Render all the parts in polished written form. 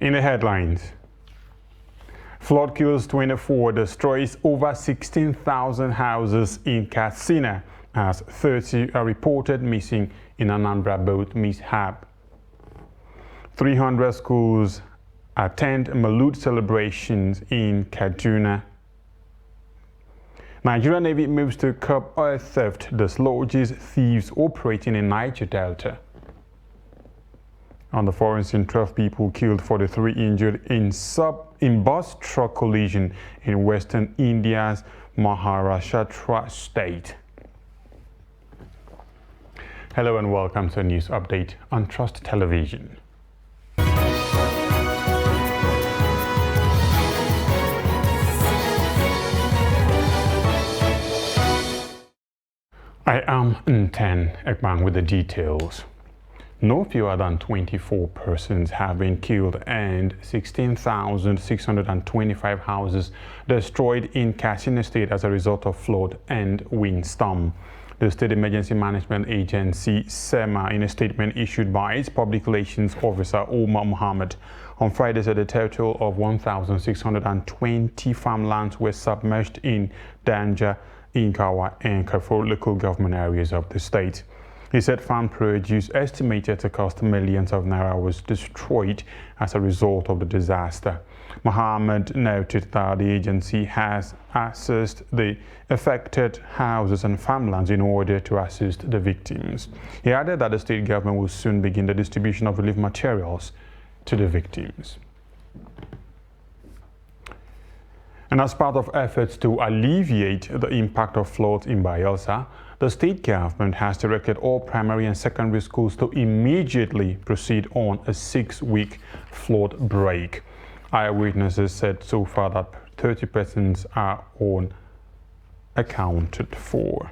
In the headlines, flood kills 24, destroys over 16,000 houses in Katsina as 30 are reported missing in Anambra boat mishap. 300 schools attend Maulud celebrations in Kaduna. Nigerian Navy moves to curb oil theft, dislodges thieves operating in Niger Delta. On the foreign scene, 12 people killed, 43 injured in bus truck collision in western India's Maharashtra state. Hello and welcome to a news update on Trust Television. I am Nten Ekbang with the details. No fewer than 24 persons have been killed and 16,625 houses destroyed in Katsina State as a result of flood and windstorm. The State Emergency Management Agency, SEMA, in a statement issued by its Public Relations Officer, Omar Mohammed, on Friday said a total of 1,620 farmlands were submerged in Danja, Inkawa, and Kafur local government areas of the state. He said farm produce estimated to cost millions of naira was destroyed as a result of the disaster. Mohammed noted that the agency has assessed the affected houses and farmlands in order to assist the victims. He added that the state government will soon begin the distribution of relief materials to the victims. And as part of efforts to alleviate the impact of floods in Bayelsa, the state government has directed all primary and secondary schools to immediately proceed on a 6-week flood break. Eyewitnesses said so far that 30 persons are unaccounted for.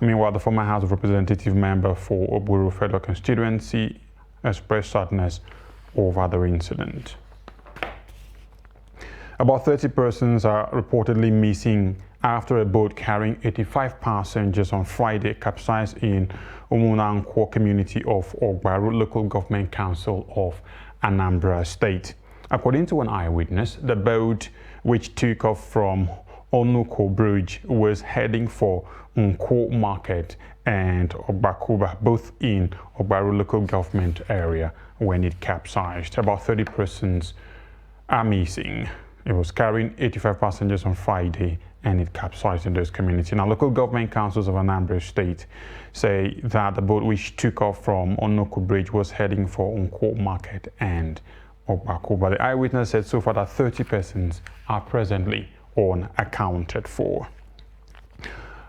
Meanwhile, the former House of Representative member for Oburu Federal Constituency expressed sadness over the incident. About 30 persons are reportedly missing after a boat carrying 85 passengers on Friday capsized in Umunankwo community of Ogbaru Local Government Council of Anambra State. According to an eyewitness, the boat, which took off from Onuko Bridge, was heading for Nkwo Market and Ogbakuba, both in Ogbaru Local Government area, when it capsized. About 30 persons are missing. It was carrying 85 passengers on Friday and it capsized in those communities. Now, local government councils of Anambra State say that the boat which took off from Onuko Bridge was heading for Nkwo Market and Ogbakuba. The eyewitness said so far that 30 persons are presently unaccounted for.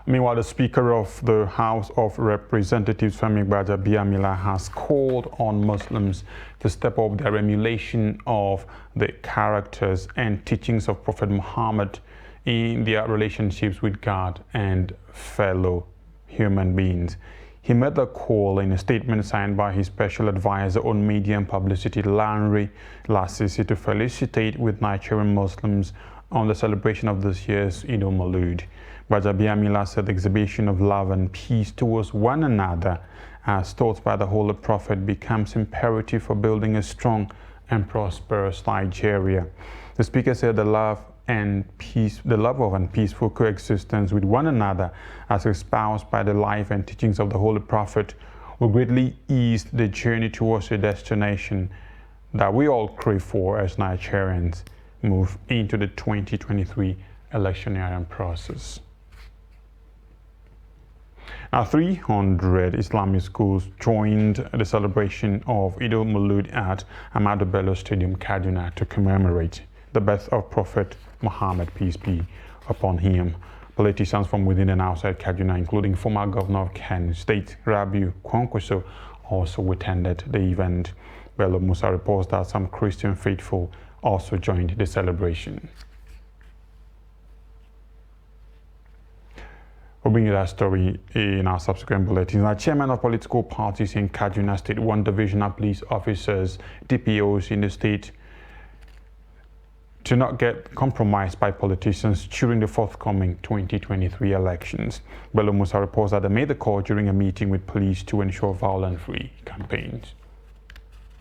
Meanwhile, the Speaker of the House of Representatives, Femi Gbajabiamila, has called on Muslims to step up their emulation of the characters and teachings of Prophet Muhammad in their relationships with God and fellow human beings. He made the call in a statement signed by his special advisor on media and publicity, Lanre Lasisi, to felicitate with Nigerian Muslims on the celebration of this year's Eid al-Maulud. Gbajabiamila said the exhibition of love and peace towards one another, as taught by the Holy Prophet, becomes imperative for building a strong and prosperous Nigeria. The speaker said the love of and peaceful coexistence with one another, as espoused by the life and teachings of the Holy Prophet, will greatly ease the journey towards a destination that we all crave for as Nigerians move into the 2023 electioneering process. Now, 300 Islamic schools joined the celebration of Eid al-Maulud at Ahmadu Bello Stadium, Kaduna, to commemorate the birth of Prophet Muhammad, peace be upon him. Politicians from within and outside Kaduna, including former governor of Kano State, Rabiu Kwankwaso, also attended the event. Bello Musa reports that some Christian faithful also joined the celebration. We'll bring you that story in our subsequent bulletins. Now, chairman of political parties in Kaduna State, one divisional police officers, DPOs in the state, to not get compromised by politicians during the forthcoming 2023 elections. Bello Musa reports that they made the call during a meeting with police to ensure violence-free campaigns.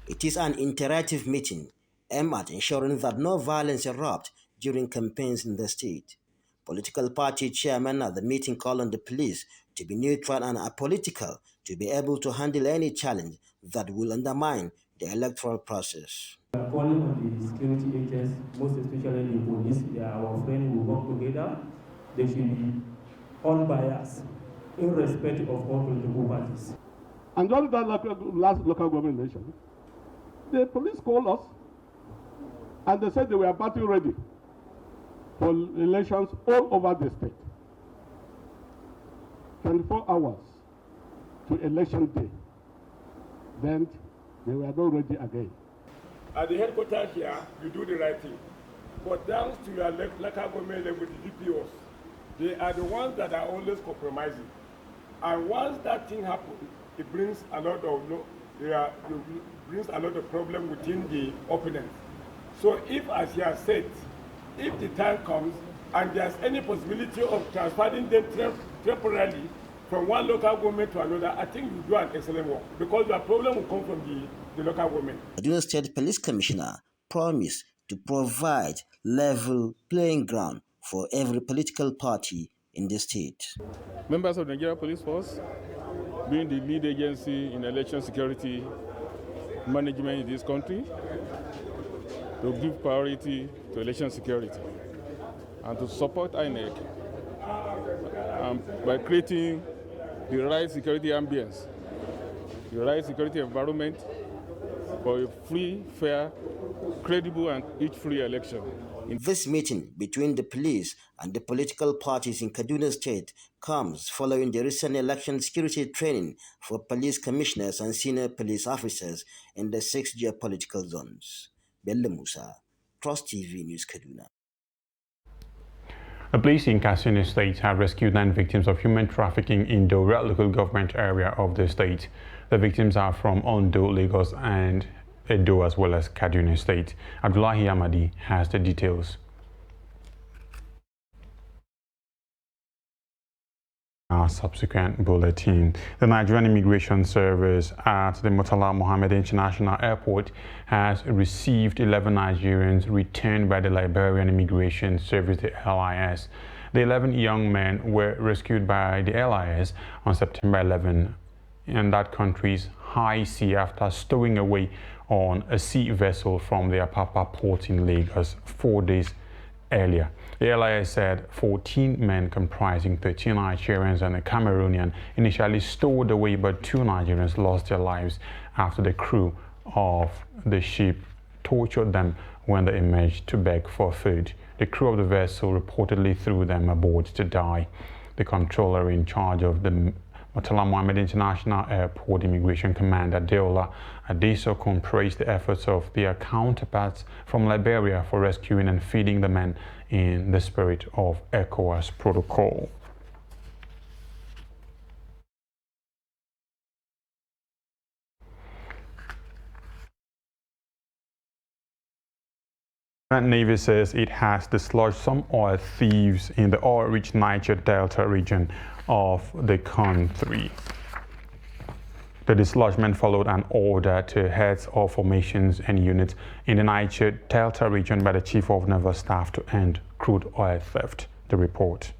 It is an interactive meeting aimed at ensuring that no violence erupts during campaigns in the state. Political party chairman at the meeting called on the police to be neutral and apolitical to be able to handle any challenge that will undermine the electoral process. We are calling on the security agents, most especially the police. They are our friends who work together. They should be unbiased, irrespective of all political parties. And during that last local government election, the police called us and they said they were battle ready for elections all over the state. 24 hours to election day. Then they were not ready again. At the headquarters here, you do the right thing. But down to your local government level, the GPOs, they are the ones that are always compromising. And once that thing happens, it brings a lot of problem within the opponent. So if, as you have said, if the time comes and there's any possibility of transferring them temporarily from one local government to another, I think you do an excellent work because the problem will come from the local government. Kaduna State Police Commissioner promised to provide level playing ground for every political party in the state. Members of the Nigeria Police Force, being the lead agency in election security management in this country, to give priority to election security and to support INEC by creating the right security ambience, the right security environment for a free, fair, credible and each-free election. This meeting between the police and the political parties in Kaduna State comes following the recent election security training for police commissioners and senior police officers in the 6 geopolitical zones. Bello Musa, Trust TV News, Kaduna. The police in Katsina State have rescued 9 victims of human trafficking in the Daura local government area of the state. The victims are from Ondo, Lagos, and Edo, as well as Kaduna State. Abdullahi Amadi has the details. Our subsequent bulletin. The Nigerian Immigration Service at the Murtala Mohammed International Airport has received 11 Nigerians returned by the Liberian Immigration Service, the LIS. The 11 young men were rescued by the LIS on September 11 in that country's high sea after stowing away on a sea vessel from the Apapa port in Lagos 4 days earlier. The LIS said 14 men comprising 13 Nigerians and a Cameroonian initially stowed away, but 2 Nigerians lost their lives after the crew of the ship tortured them when they emerged to beg for food. The crew of the vessel reportedly threw them aboard to die. The controller in charge of the Murtala Mohammed International Airport Immigration Commander Deola Adesokun praised the efforts of their counterparts from Liberia for rescuing and feeding the men in the spirit of ECOWAS protocol. The Navy says it has dislodged some oil thieves in the oil-rich Niger Delta region of the country. The dislodgement followed an order to heads of formations and units in the Niger Delta region by the Chief of Naval Staff to end crude oil theft. The report.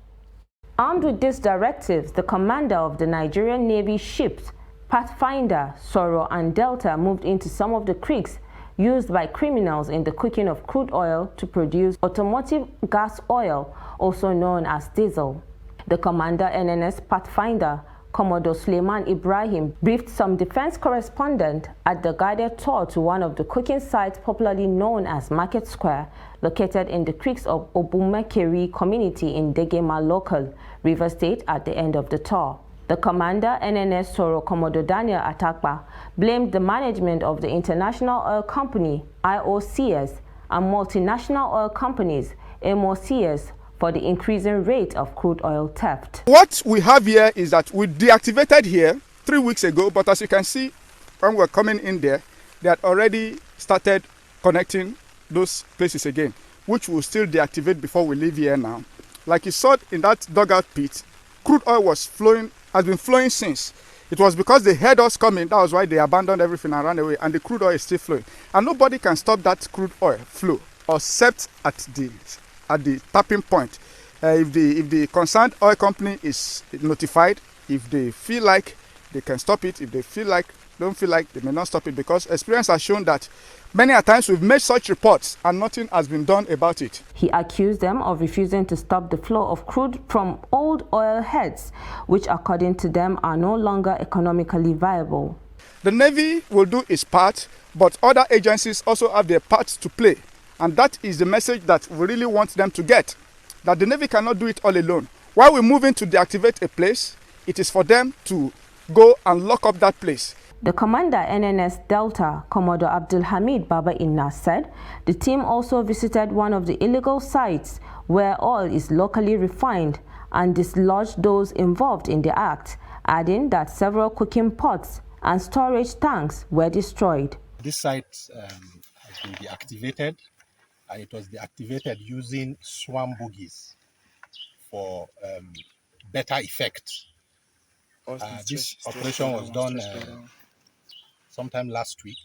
Armed with this directive, the commander of the Nigerian Navy ships Pathfinder, Sorrow, and Delta moved into some of the creeks used by criminals in the cooking of crude oil to produce automotive gas oil, also known as diesel. The commander NNS Pathfinder, Commodore Suleiman Ibrahim, briefed some defense correspondent at the guided tour to one of the cooking sites popularly known as Market Square, located in the creeks of Obumekeri community in Degema Local, River State, at the end of the tour. The commander, NNS Soro Commodore Daniel Atakpa, blamed the management of the International Oil Company, IOCS, and multinational oil companies, MOCS, for the increasing rate of crude oil theft. What we have here is that we deactivated here 3 weeks ago, but as you can see, when we're coming in there, they had already started connecting those places again, which we'll still deactivate before we leave here now. Like you saw in that dugout pit, crude oil was flowing, has been flowing since. It was because they heard us coming, that was why they abandoned everything and ran away, and the crude oil is still flowing. And nobody can stop that crude oil flow except at the tapping point. If the concerned oil company is notified, if they feel like they can stop it, if they don't feel like, they may not stop it, because experience has shown that many a times we've made such reports and nothing has been done about it. He accused them of refusing to stop the flow of crude from old oil heads, which according to them are no longer economically viable. The Navy will do its part, but other agencies also have their part to play. And that is the message that we really want them to get, that the Navy cannot do it all alone. While we're moving to deactivate a place, it is for them to go and lock up that place. The commander, NNS Delta, Commodore Abdul Hamid Baba Inna, said the team also visited one of the illegal sites where oil is locally refined and dislodged those involved in the act, adding that several cooking pots and storage tanks were destroyed. This site has been deactivated, and it was deactivated using swarm bogies for better effect. This operation was done sometime last week,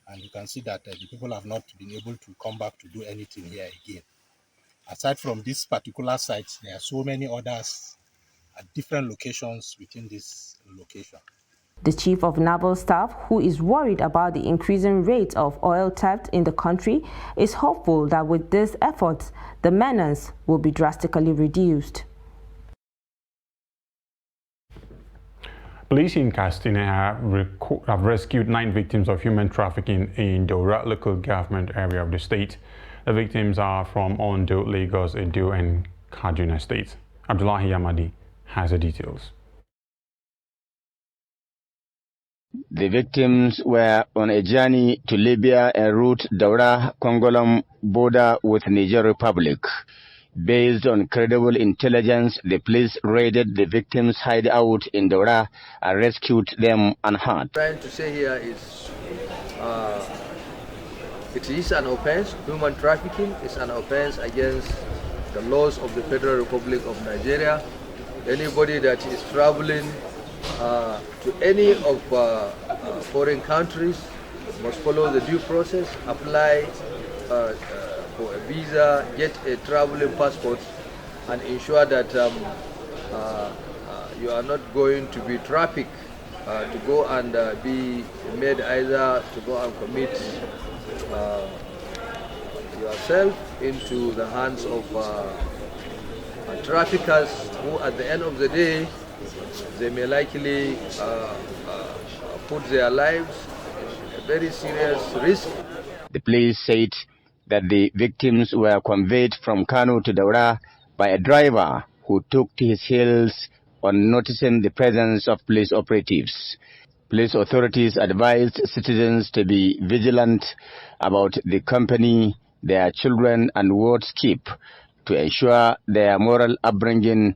and you can see that the people have not been able to come back to do anything here again. Aside from this particular site, there are so many others at different locations within this location. The Chief of Naval Staff, who is worried about the increasing rate of oil theft in the country, is hopeful that with these efforts, the menace will be drastically reduced. Police in Katsina have rescued 9 victims of human trafficking in the Daura local government area of the state. The victims are from Ondo, Lagos, Edo, and Kaduna states. Abdullahi Yamadi has the details. The victims were on a journey to Libya en route Daura-Kongolam border with Niger Republic. Based on credible intelligence, the police raided the victims' hideout in Daura and rescued them unhurt. Trying to say here is it is an offense. Human trafficking is an offense against the laws of the Federal Republic of Nigeria. Anybody that is traveling to any of foreign countries must follow the due process, apply for a visa, get a traveling passport, and ensure that you are not going to be trafficked to go and be made either to go and commit yourself into the hands of traffickers who at the end of the day they may likely put their lives in a very serious risk. The police said that the victims were conveyed from Kano to Daura by a driver who took to his heels on noticing the presence of police operatives. Police authorities advised citizens to be vigilant about the company their children and wards keep to ensure their moral upbringing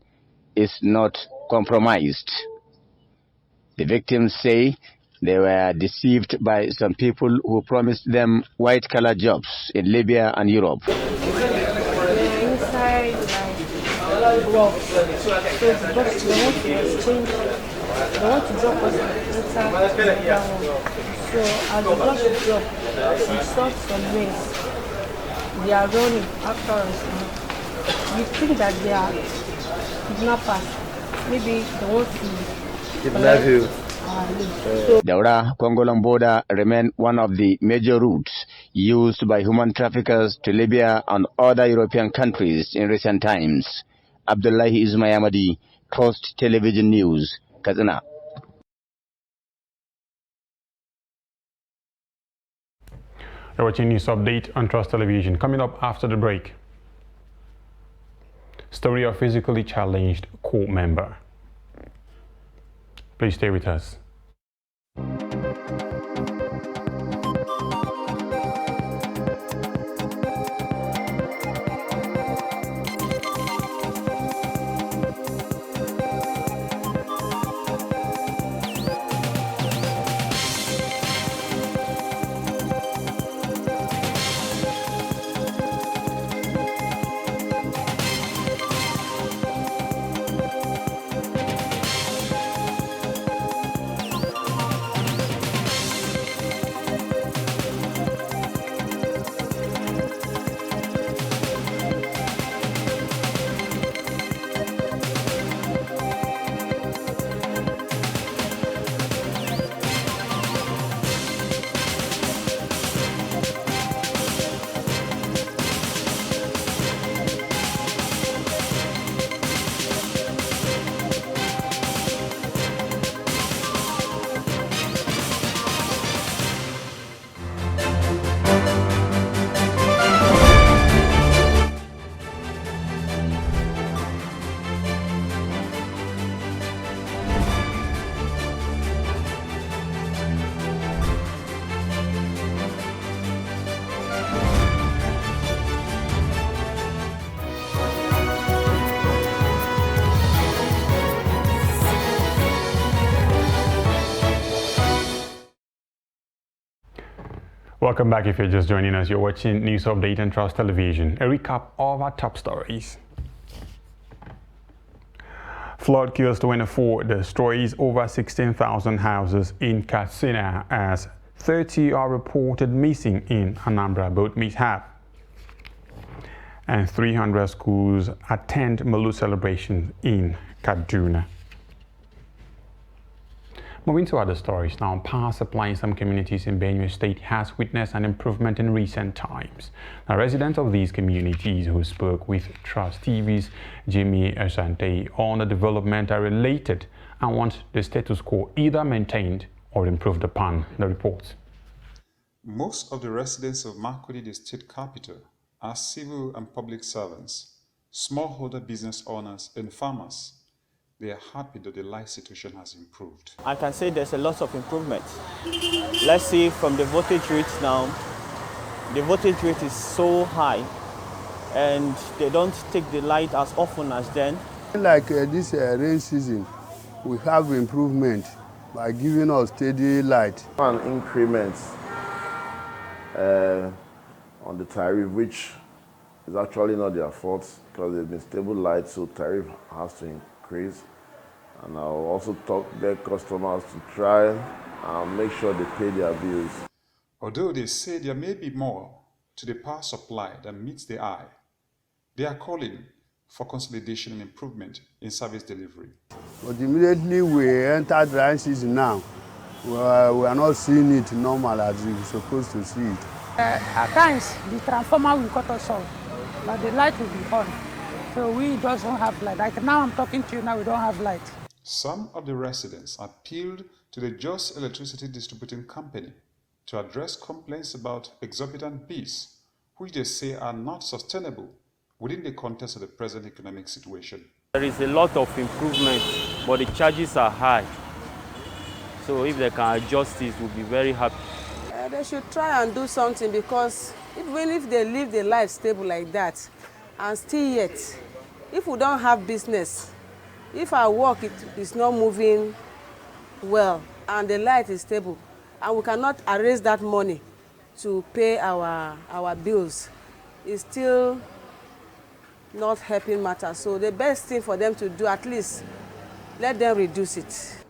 is not compromised. The victims say they were deceived by some people who promised them white-collar jobs in Libya and Europe. Inside, work. So the box, they want to exchange. They want to drop us inside. So as we got the job, we saw some ways. They are running after us. We think that they are kidnappers. Maybe they want to kidnap you. Daura-Kongolam border remain one of the major routes used by human traffickers to Libya and other European countries in recent times. Abdullahi Ismayamadi, Trust Television News, Katsina. You're watching News Update on Trust Television. Coming up after the break. Story of physically challenged court member. Please stay with us. Welcome back. If you're just joining us, you're watching News Update and Trust Television. A recap of our top stories. Flood kills 24, destroys over 16,000 houses in Katsina as 30 are reported missing in Anambra boat mishap. And 300 schools attend Maulu celebration in Kaduna. Moving to other stories now, power supply in some communities in Benue State has witnessed an improvement in recent times. Now, residents of these communities who spoke with Trust TV's Jimmy Asante on the development are related and want the status quo either maintained or improved upon. The report. Most of the residents of Makurdi, the state capital, are civil and public servants, smallholder business owners and farmers. They are happy that the life situation has improved. I can say there's a lot of improvement. Let's see from the voltage rate now. The voltage rate is so high and they don't take the light as often as then. Like this rain season, we have improvement by giving us steady light. An increment on the tariff, which is actually not their fault because they've been stable light, so tariff has to increase. And I'll also talk to their customers to try and make sure they pay their bills. Although they say there may be more to the power supply than meets the eye, they are calling for consolidation and improvement in service delivery. But immediately we enter dry season now, we are not seeing it normal as we're supposed to see it. At times, the transformer will cut us off, but the light will be on. So we just don't have light. Like now I'm talking to you now, we don't have light. Some of the residents appealed to the Jos Electricity Distributing Company to address complaints about exorbitant fees, which they say are not sustainable within the context of the present economic situation. There is a lot of improvement, but the charges are high. So if they can adjust this, we'll be very happy. They should try and do something because even if they live their life stable like that, and still yet, if we don't have business, if our work is not moving well and the light is stable, and we cannot raise that money to pay our bills, it's still not helping matters. So the best thing for them to do, at least, let them reduce it.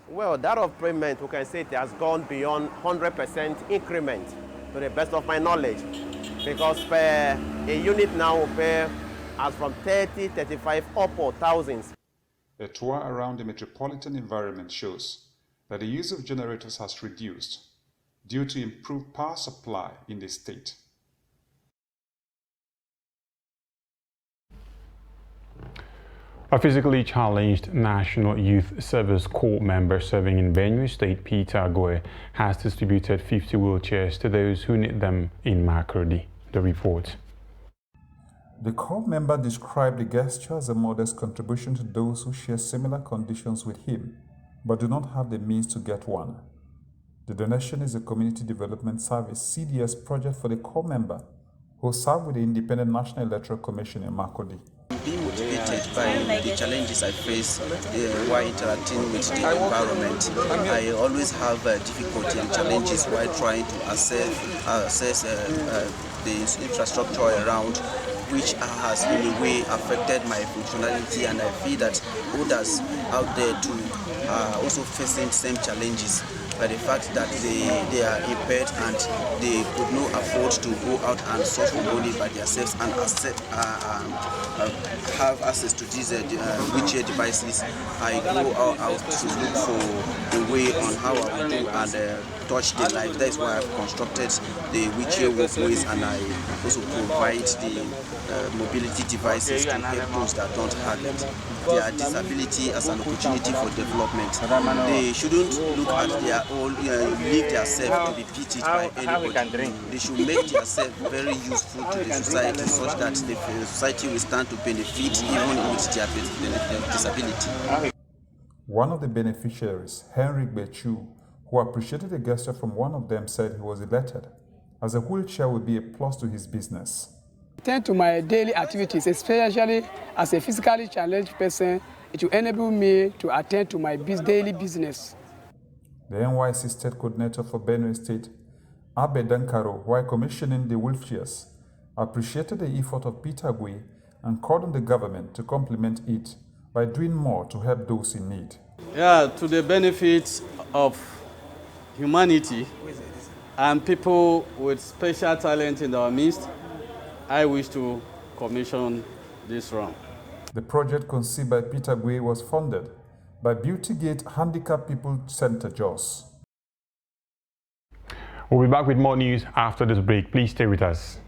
Well, that of payment, we can say it has gone beyond 100% increment, to the best of my knowledge, because per a unit now will pay as from 30, 35 up or thousands. A tour around the metropolitan environment shows that the use of generators has reduced due to improved power supply in the state. A physically challenged National Youth Service Corps member serving in Benue State, Peter Agoe, has distributed 50 wheelchairs to those who need them in Makurdi. The report. The Corps member described the gesture as a modest contribution to those who share similar conditions with him, but do not have the means to get one. The donation is a Community Development Service (CDS) project for the Corps member, who served with the Independent National Electoral Commission in Makurdi. Being motivated by the challenges I face while interacting with the environment. I always have difficulty and challenges while trying to assess the infrastructure around, which has in a way affected my functionality, and I feel that others out there too are also facing same challenges by the fact that they are impaired and they could not afford to go out and source for money by themselves and have access to these wheelchair devices. I go out to look for a way on how I will do and touch their life. That is why I've constructed the wheelchair walkways, and I also provide the mobility devices to help those that don't have it. Their disability as an opportunity for development. They shouldn't look at their own, leave themselves to be pitied by anybody. They should make themselves very useful to the society such that the society will stand to benefit even with their disability. One of the beneficiaries, Henrik Bechu, who appreciated the gesture from one of them, said he was elated, as a wheelchair would be a plus to his business. Attend to my daily activities, especially as a physically challenged person. It will enable me to attend to my daily business. The NYC State Coordinator for Benue State, Abe Dankaro, while commissioning the wheelchairs, appreciated the effort of Peter Gui and called on the government to complement it by doing more to help those in need. Yeah, to the benefit of humanity and people with special talent in our midst, I wish to commission this round. The project conceived by Peter Gui was funded by Beauty Gate Handicapped People Center, Jos. We'll be back with more news after this break. Please stay with us.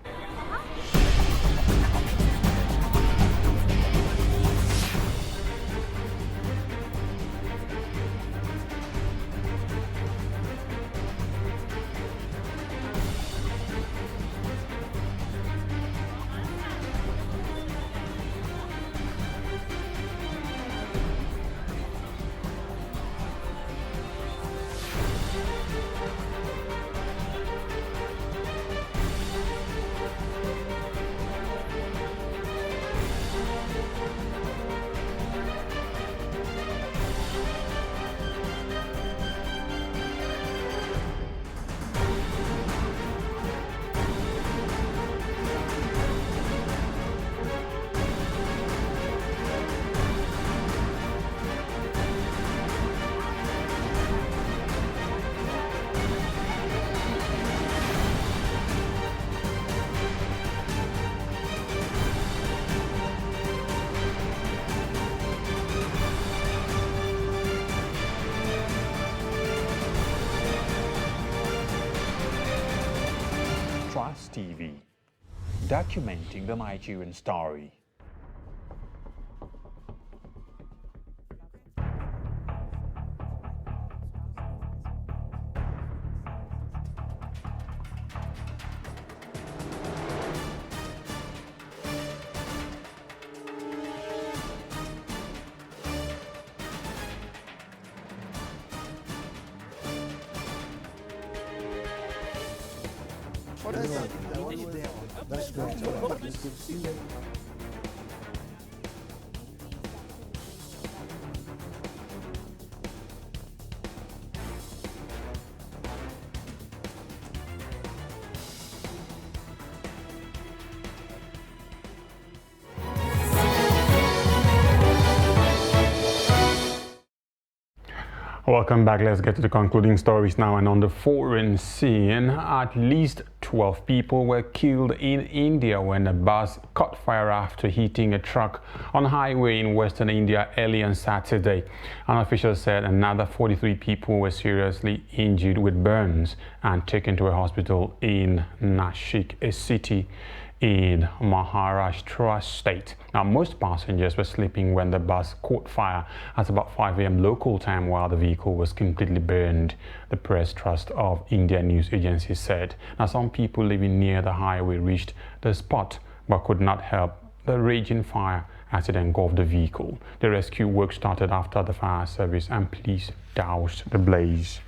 Trust TV, documenting the Nigerian story. That's good. Welcome back. Let's get to the concluding stories now. And on the foreign scene, at least 12 people were killed in India when a bus caught fire after hitting a truck on a highway in western India early on Saturday. An official said another 43 people were seriously injured with burns and taken to a hospital in Nashik, a city in Maharashtra state. Now, most passengers were sleeping when the bus caught fire at about 5 a.m. local time, while the vehicle was completely burned, the press trust of India news agency said. Now, some people living near the highway reached the spot but could not help the raging fire as it engulfed the vehicle. The rescue work started after the fire service and police doused the blaze.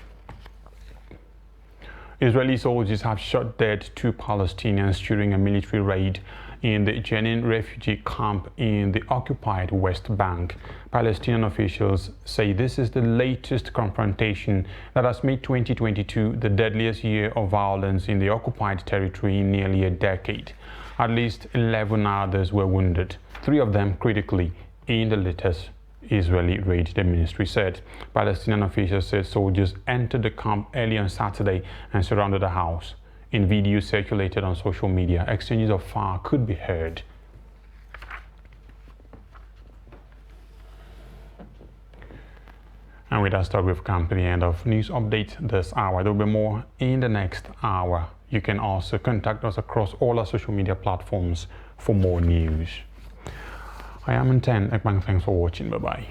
Israeli soldiers have shot dead 2 Palestinians during a military raid in the Jenin refugee camp in the occupied West Bank. Palestinian officials say this is the latest confrontation that has made 2022 the deadliest year of violence in the occupied territory in nearly a decade. At least 11 others were wounded, 3 of them critically, in the latest Israeli raid, the ministry said. Palestinian officials said soldiers entered the camp early on Saturday and surrounded the house. In videos circulated on social media, exchanges of fire could be heard. And with that story, we've come to the end of news update this hour. There will be more in the next hour. You can also contact us across all our social media platforms for more news. I am Nten Ekbang. Thanks for watching. Bye-bye.